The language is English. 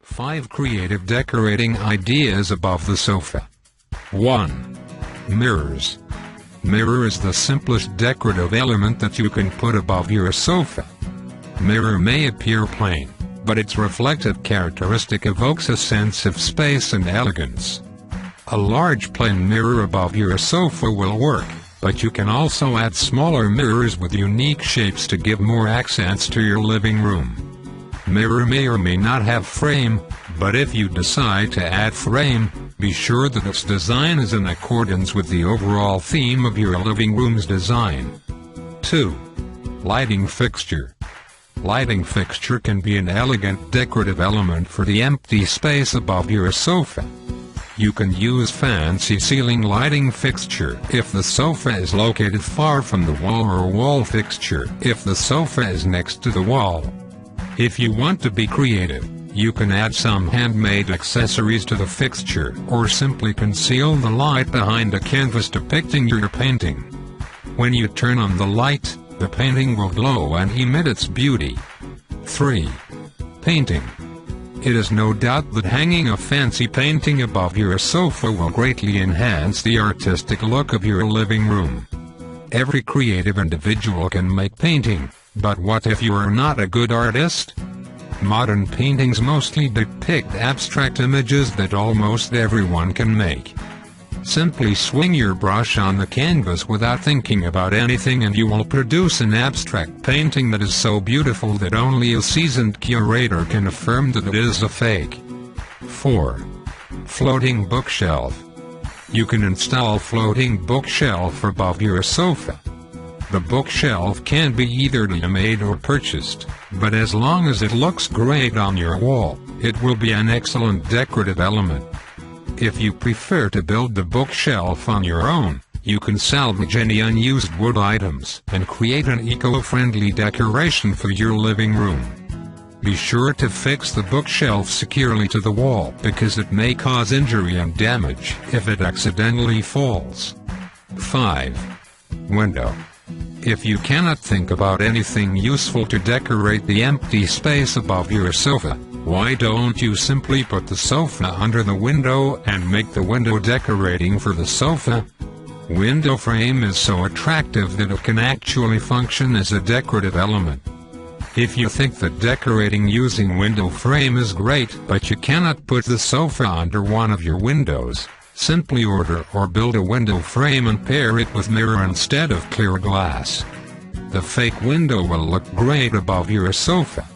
5 creative decorating ideas above the sofa. 1. Mirrors. Mirror is the simplest decorative element that you can put above your sofa. Mirror may appear plain, but its reflective characteristic evokes a sense of space and elegance. A large plain mirror above your sofa will work, but you can also add smaller mirrors with unique shapes to give more accents to your living room. Mirror may or may not have frame, but if you decide to add frame, be sure that its design is in accordance with the overall theme of your living room's design. 2. Lighting fixture. Lighting fixture can be an elegant decorative element for the empty space above your sofa. You can use fancy ceiling lighting fixture if the sofa is located far from the wall, or wall fixture if the sofa is next to the wall. If you want to be creative, you can add some handmade accessories to the fixture, or simply conceal the light behind a canvas depicting your painting. When you turn on the light, the painting will glow and emit its beauty. 3. Painting. It is no doubt that hanging a fancy painting above your sofa will greatly enhance the artistic look of your living room. Every creative individual can make painting, but what if you are not a good artist? Modern paintings mostly depict abstract images that almost everyone can make. Simply swing your brush on the canvas without thinking about anything and you will produce an abstract painting that is so beautiful that only a seasoned curator can affirm that it is a fake. 4. Floating bookshelf. You can install floating bookshelf above your sofa. The bookshelf can be either made or purchased, but as long as it looks great on your wall, it will be an excellent decorative element. If you prefer to build the bookshelf on your own, you can salvage any unused wood items and create an eco-friendly decoration for your living room. Be sure to fix the bookshelf securely to the wall because it may cause injury and damage if it accidentally falls. 5. Window. If you cannot think about anything useful to decorate the empty space above your sofa, why don't you simply put the sofa under the window and make the window decorating for the sofa? Window frame is so attractive that it can actually function as a decorative element. If you think that decorating using window frame is great but you cannot put the sofa under one of your windows, simply order or build a window frame and pair it with mirror instead of clear glass. The fake window will look great above your sofa.